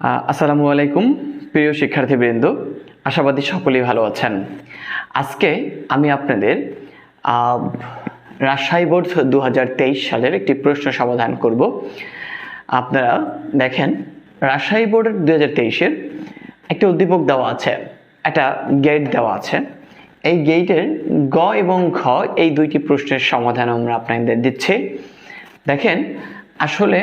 আসসালামু আলাইকুম প্রিয় শিক্ষার্থীবৃন্দ, আশাবাদী সকলেই ভালো আছেন। আজকে আমি আপনাদের রাজশাহী বোর্ড 2023 সালের একটি প্রশ্ন সমাধান করব। আপনারা দেখেন, রাজশাহী বোর্ডের 2023-এর একটা উদ্দীপক দেওয়া আছে, একটা গেট দেওয়া আছে। এই গেটের গ এবং ঘ এই দুইটি প্রশ্নের সমাধান আমরা আপনাদের দিচ্ছি। দেখেন, আসলে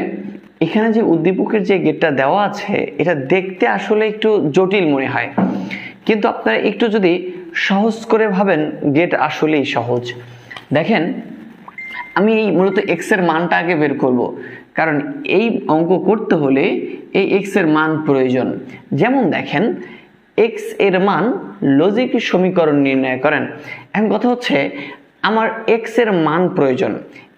এখানে যে উদ্দীপকের যে গেটটা দেওয়া আছে এটা দেখতে আসলে একটু জটিল মনে হয়, কিন্তু আপনারা একটু যদি সহজ করে ভাবেন গেট আসলেই সহজ। দেখেন, আমি এই মূলত এক্স এর মানটা আগে বের করব, কারণ এই অঙ্ক করতে হলে এই এক্স এর মান প্রয়োজন। যেমন দেখেন, এক্স এর মান লজিক সমীকরণ নির্ণয় করেন। এখন কথা হচ্ছে, আমার এক্স এর মান প্রয়োজন।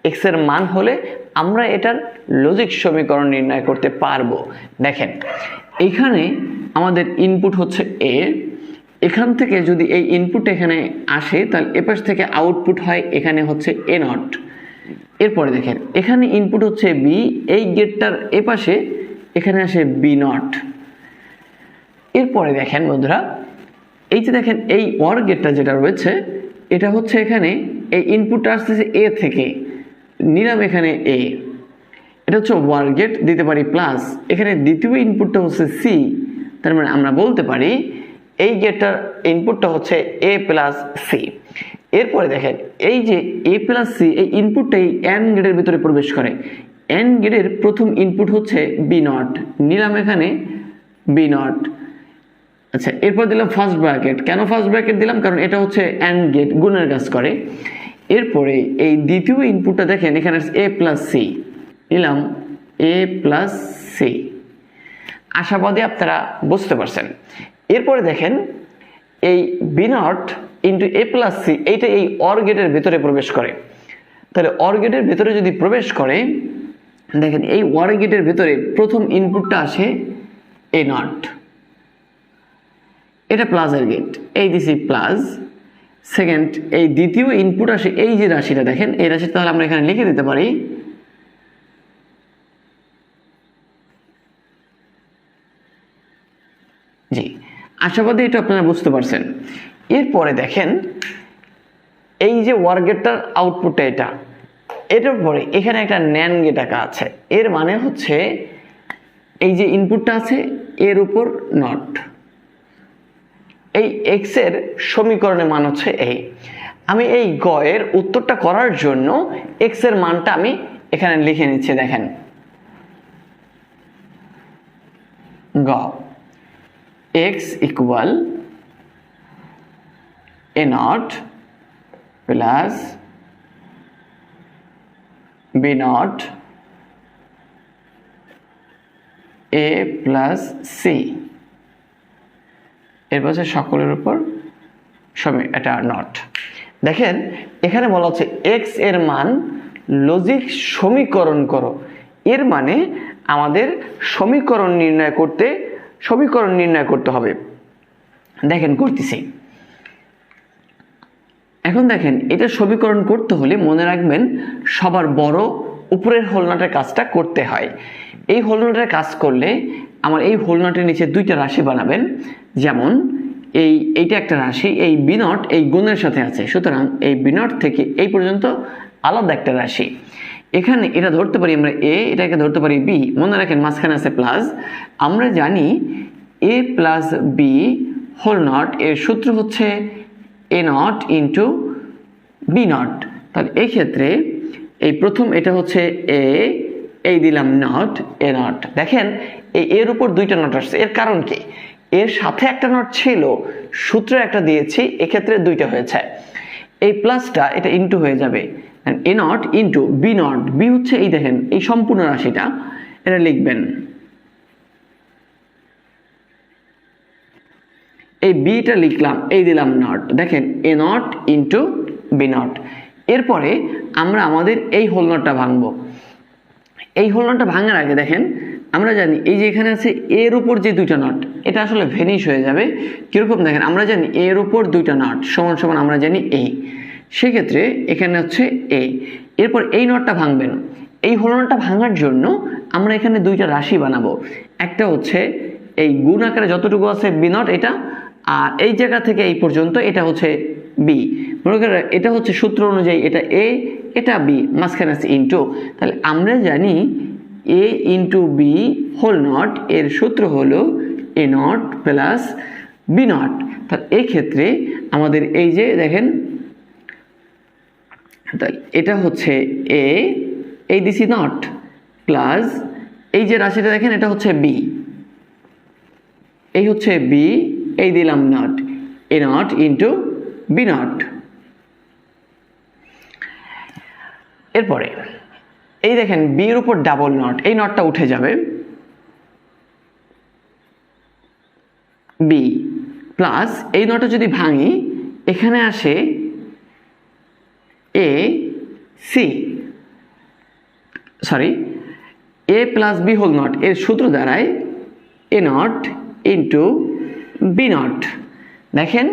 এক্স এর মান হলে আমরা এটার লজিক সমীকরণ নির্ণয় করতে পারবো। দেখেন, এখানে আমাদের ইনপুট হচ্ছে এ। এখান থেকে যদি এই ইনপুট এখানে আসে, তাহলে এপাশ থেকে আউটপুট হয় এখানে হচ্ছে এ নট। এরপরে দেখেন, এখানে ইনপুট হচ্ছে বি, এই গেটটার এপাশে এখানে আসে বি নট। এরপরে দেখেন বন্ধুরা, এই যে দেখেন এই ওয়ার গেটটা যেটা রয়েছে, এটা হচ্ছে এখানে এই ইনপুটটা আসতেছে এ থেকে, নিলাম এখানে এ, এটা হচ্ছে ওয়ার গেট, দিতে পারি প্লাস। এখানে দ্বিতীয় ইনপুটটা হচ্ছে সি, তার মানে আমরা বলতে পারি এই গেটটার ইনপুটটা হচ্ছে এ প্লাস সি। এরপরে দেখেন, এই যে এ প্লাস সি এই ইনপুটটাই এন গেটের ভিতরে প্রবেশ করে। এন গেটের প্রথম ইনপুট হচ্ছে বি নট, নিলাম এখানে বি নট। আচ্ছা, এরপর দিলাম ফার্স্ট ব্র্যাকেট। কেন ফার্স্ট ব্র্যাকেট দিলাম? কারণ এটা হচ্ছে এন্ড গেট, গুণের কাজ করে। এরপরে এই দ্বিতীয় ইনপুটটা দেখেন, এখানে এ প্লাস সি, নিলাম এ প্লাস সি। আশাবাদী আপনারা বুঝতে পারছেন। এরপরে দেখেন, এই B not into A plus C, এইটা এই অর গেটের ভিতরে প্রবেশ করে। তাহলে অর গেটের ভিতরে যদি প্রবেশ করে, দেখেন এই অর গেটের ভিতরে প্রথম ইনপুটটা আসে এ নট, এটা প্লাসের গেট, এই দিছি প্লাস। সেকেন্ড, এই দ্বিতীয় ইনপুট আসে এই যে রাশিটা দেখেন, এই রাশিটা তাহলে আমরা এখানে লিখে দিতে পারি জি। আশাবাদী এটা আপনারা বুঝতে পারছেন। এরপরে দেখেন, এই যে ওয়ার গেটটার আউটপুটটা এটা, এটার পরে এখানে একটা ন্যান গেট আঁকা আছে। এর মানে হচ্ছে এই যে ইনপুটটা আছে এর উপর নট, এই এক্স এর সমীকরণের মান হচ্ছে এই। আমি এই গ এর উত্তরটা করার জন্য এক্স এর মানটা আমি এখানে লিখে নিচ্ছি। দেখেন, গ X equal A not plus B not A plus C, এরপর হচ্ছে সকলের উপর এটা নট। দেখেন, এখানে বলা হচ্ছে এক্স এর মান লজিক সমীকরণ করো। এর মানে আমাদের সমীকরণ নির্ণয় করতে হবে। দেখেন করতেছি। এখন দেখেন, এটা সমীকরণ করতে হলে মনে রাখবেন সবার বড় উপরের হোলনাটের কাজটা করতে হয়। এই হোলনাটের কাজ করলে আমার এই হোলনাটের নিচে দুইটা রাশি বানাবেন। যেমন এইটা একটা রাশি, এই বি নট এই গুণের সাথে আছে, সুতরাং এই বি নট থেকে এই পর্যন্ত আলাদা একটা রাশি। এখানে এটা ধরতে পারি আমরা এ, এটাকে ধরতে পারি বি। মনে রাখেন মাঝখানে আছে প্লাস। আমরা জানি এ প্লাস বি হোল নট এর সূত্র হচ্ছে এ নট ইন্টু বি নট। তাহলে এই ক্ষেত্রে এই প্রথম এটা হচ্ছে এ, এই দিলাম নট, এ নট। দেখেন, এই এর উপর দুইটা নট আসছে, এর কারণ কি? এর সাথে একটা নট ছিল, সূত্রে একটা দিয়েছি, এক্ষেত্রে দুইটা হয়েছে। এই প্লাসটা এটা ইন্টু হয়ে যাবে, A not into B not. B হচ্ছে এই দেখেন এই সম্পূর্ণ রাশিটা, এটা লিখবেন। এই বিটা লিখলাম, এই দিলাম নট। দেখেন এ নট ইন্টু বি নট। এরপরে আমরা আমাদের এই হোল নটটা ভাঙবো। এই হোল নটটা ভাঙার আগে দেখেন, আমরা জানি এই যে এখানে আছে এর উপর যে দুইটা নট, এটা আসলে ভেনিশ হয়ে যাবে। কিরকম? দেখেন, আমরা জানি এর উপর দুইটা নট সমান সমান আমরা জানি এই, সেক্ষেত্রে এখানে হচ্ছে এ। এরপর এই নটটা ভাঙবেন। এই হোল নটটা ভাঙার জন্য আমরা এখানে দুইটা রাশি বানাবো। একটা হচ্ছে এই গুণ আকারে যতটুকু আছে বি নট এটা, আর এই জায়গা থেকে এই পর্যন্ত এটা হচ্ছে বি। মনে করেন এটা হচ্ছে সূত্র অনুযায়ী এটা এ, এটা বি, মাঝখানে আছে ইন্টু। তাহলে আমরা জানি এ ইন্টু বি হোল নট এর সূত্র হলো এ নট প্লাস বি নট। তাহলে এই ক্ষেত্রে আমাদের এই যে দেখেন, তাহলে এটা হচ্ছে এ, এই দিছি নট, প্লাস এই যে রাশিটা দেখেন এটা হচ্ছে বি, এই হচ্ছে বি, এই দিলাম not, A not into B not. এরপরে এই দেখেন বি এর উপর ডাবল নট, এই নটটা উঠে যাবে, বি প্লাস এই নটটা যদি ভাঙি এখানে আসে A C, sorry A plus B whole not এর সূত্র দ্বারায় A not into B not. দেখেন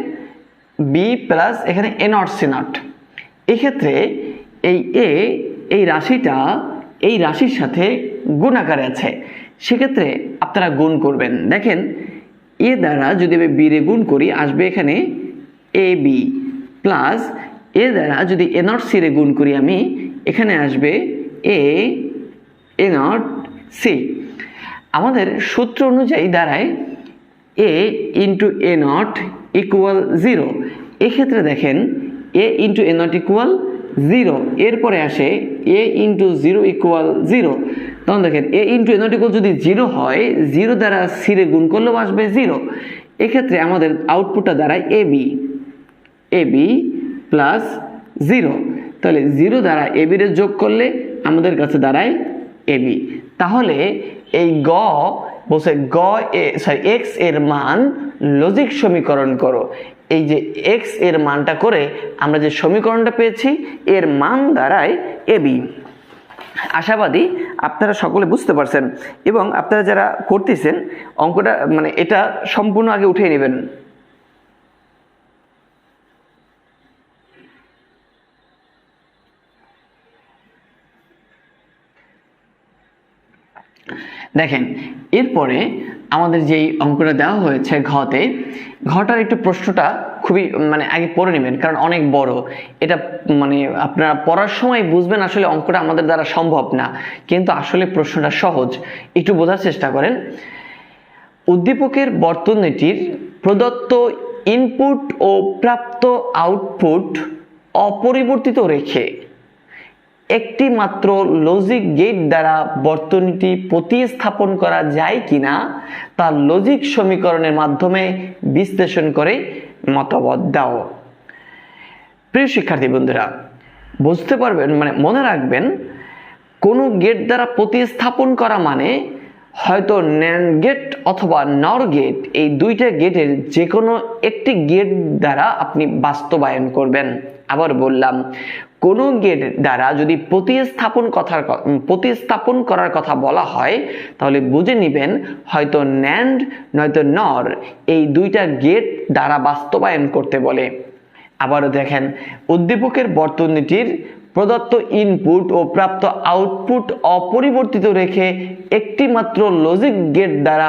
বি প্লাস এখানে এ নট সি নট। এক্ষেত্রে এই এ, এই রাশিটা এই রাশির সাথে গুণ আকারে আছে, সেক্ষেত্রে আপনারা গুণ করবেন। দেখেন এ দ্বারা যদি আমি বি রে গুণ করি আসবে এখানে এ বি, প্লাস এ দ্বারা যদি এ নট সি রে গুণ করি আমি এখানে আসবে এ, এ নট সি। আমাদের সূত্র অনুযায়ী দাঁড়ায় এ ইন্টু এ নট ইকুয়াল 0। এক্ষেত্রে দেখেন এ ইন্টু এ নট ইকুয়াল 0, এরপরে আসে এ ইন্টু 0 ইকুয়াল 0। তখন দেখেন এ ইন্টু এ নট ইকুয়াল যদি 0 হয়, 0 দ্বারা সি রে গুণ করলেও আসবে 0। এক্ষেত্রে আমাদের আউটপুটটা দাঁড়ায় A B, A B plus 0। তাহলে 0 দ্বারা এ বি রে যোগ করলে আমাদের কাছে দাঁড়ায় এ বি। তাহলে এই বলছে এক্স এর মান লজিক সমীকরণ করো। এই যে এক্স এর মানটা করে আমরা যে সমীকরণটা পেয়েছি এর মান দাঁড়ায় এ বি। আশাবাদী আপনারা সকলে বুঝতে পারছেন, এবং আপনারা যারা করতেছেন অঙ্কটা মানে এটা সম্পূর্ণ আগে উঠিয়ে নেবেন। দেখেন এরপরে আমাদের যেই অঙ্কটা দেওয়া হয়েছে ঘতে, ঘটার একটু প্রশ্নটা খুবই মানে আগে পড়ে নেবেন, কারণ অনেক বড়। এটা মানে আপনারা পড়ার সময় বুঝবেন আসলে অঙ্কটা আমাদের দ্বারা সম্ভব না, কিন্তু আসলে প্রশ্নটা সহজ। একটু বোঝার চেষ্টা করেন। উদ্দীপকের বর্তনীটির প্রদত্ত ইনপুট ও প্রাপ্ত আউটপুট অপরিবর্তিত রেখে একটি মাত্র লজিক গেট দ্বারা বর্তনীটি প্রতিস্থাপন করা যায় কিনা তা লজিক সমীকরণের মাধ্যমে বিশ্লেষণ করে মতবাদ দাও। প্রিয় শিক্ষার্থী বন্ধুরা, বুঝতে পারবেন মানে মনে রাখবেন, কোনো গেট দ্বারা প্রতিস্থাপন করা মানে হয়তো ন্যান্ড গেট অথবা নর গেট, এই দুইটা গেটের যে কোনো একটি গেট দ্বারা আপনি বাস্তবায়ন করবেন। আবার বললাম, কোনো গেট দ্বারা যদি প্রতিস্থাপন করার কথা বলা হয় তাহলে বুঝে নেবেন হয়তো ন্যান্ড নয়তো নর, এই দুইটা গেট দ্বারা বাস্তবায়ন করতে বলে। আবারও দেখেন, উদ্দীপকের বর্তনীটির প্রদত্ত ইনপুট ও প্রাপ্ত আউটপুট অপরিবর্তিত রেখে একটি মাত্র লজিক গেট দ্বারা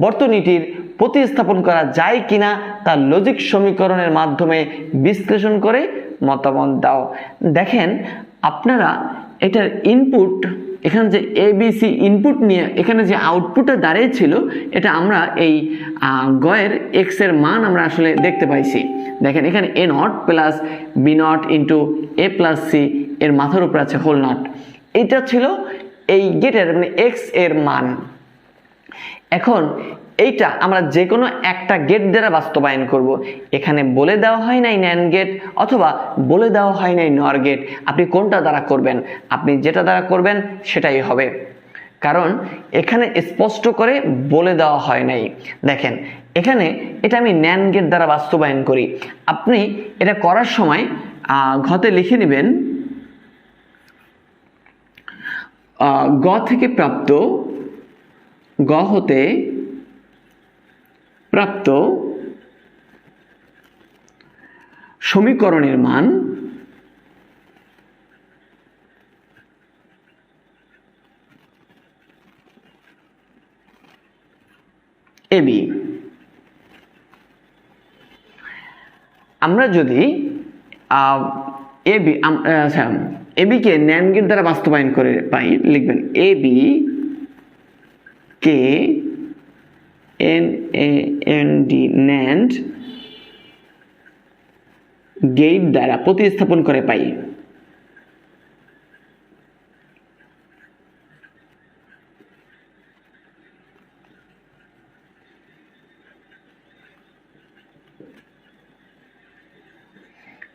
বর্তনীটির প্রতিস্থাপন করা যায় কিনা তা লজিক সমীকরণের মাধ্যমে বিশ্লেষণ করে মতামত দাও। দেখেন আপনারা এটার ইনপুট, এখানে যে এবিসি ইনপুট নিয়ে এখানে যে আউটপুটটা দাঁড়িয়েছিল এটা আমরা এই গয়ের এক্স এর মান আমরা আসলে দেখতে পাইছি। দেখেন এখানে A not plus B not into A plus C এর মাথার উপর আছে হোল নট, এটা ছিল এই গেটের মানে এক্স এর মান। এখন এইটা আমরা যে কোনো একটা গেট দ্বারা বাস্তবায়ন করব। এখানে বলে দেওয়া হয় নাই ন্যান্ড গেট অথবা বলে দেওয়া হয় নাই নর গেট, আপনি কোনটা দ্বারা করবেন, আপনি যেটা দ্বারা করবেন সেটাই হবে, কারণ এখানে স্পষ্ট করে বলে দেওয়া হয় নাই। দেখেন এখানে এটা আমি ন্যান্ড গেট দ্বারা বাস্তবায়ন করি। আপনি এটা করার সময় ঘতে লিখে নেবেন গ থেকে প্রাপ্ত, গ হতে প্রাপ্ত সমীকরণের মান এবি। আমরা যদি এবি আচ্ছা এবি কে ন্যান্ড গেট দ্বারা বাস্তবায়ন করে পাই, লিখবেন এবি কে NAND ন্যান্ড গেট দ্বারা প্রতিস্থাপন করে পাই।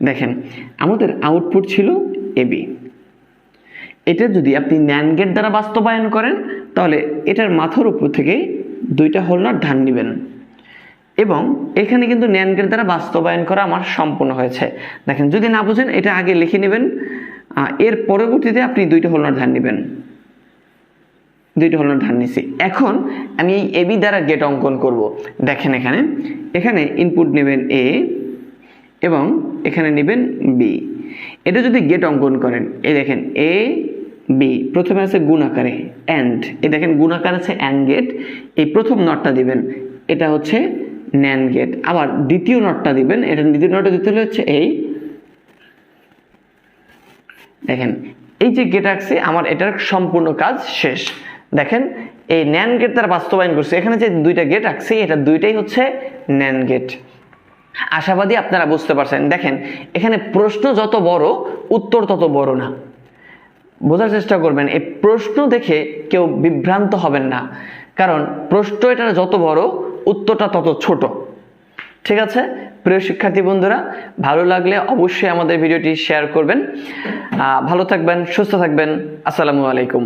দেখেন আমাদের আউটপুট ছিল এবি। এটা যদি আপনি ন্যান্ড গেট দ্বারা বাস্তবায়ন করেন তাহলে এটার মাথার উপর থেকে দুইটা হোলনাট ধান নেবেন, এবং এখানে কিন্তু ন্যান্ড গেট দ্বারা বাস্তবায়ন করা আমার সম্পূর্ণ হয়েছে। দেখেন যদি না বুঝেন এটা আগে লিখে নেবেন, এর পরবর্তীতে আপনি দুইটা হোলনাট ধান নেবেন। দুইটা হোলনাট ধান নিছি। এখন আমি এই এবি দ্বারা গেট অঙ্কন করব। দেখেন এখানে ইনপুট নেবেন এ এবং এখানে নেবেন বি। এটা যদি গেট অঙ্কন করেন, এই দেখেন এ বি প্রথমে আছে গুণ আকারে অ্যান্ড, এই দেখেন গুণ আকার আছে অ্যান্ড গেট। এই প্রথম নটটা দিবেন, এটা হচ্ছে ন্যান্ড গেট। আবার দ্বিতীয় নটটা দিবেন, এটা দ্বিতীয় নটটা দিতে হলে হচ্ছে এই দেখেন এই যে গেট আঁকছে আমার এটার সম্পূর্ণ কাজ শেষ। দেখেন এই ন্যান্ড গেট দ্বারা বাস্তবায়ন করছে, এখানে যে দুইটা গেট আঁকছে এটা দুইটাই হচ্ছে ন্যান্ড গেট। আশাবাদী আপনারা বুঝতে পারছেন। দেখেন এখানে প্রশ্ন যত বড় উত্তর তত বড় না, বোঝার চেষ্টা করবেন। এই প্রশ্ন দেখে কেউ বিভ্রান্ত হবেন না, কারণ প্রশ্ন এটা যত বড় উত্তরটা তত ছোট। ঠিক আছে প্রিয় শিক্ষার্থী বন্ধুরা, ভালো লাগলে অবশ্যই আমাদের ভিডিওটি শেয়ার করবেন। ভালো থাকবেন, সুস্থ থাকবেন। আসসালামু আলাইকুম।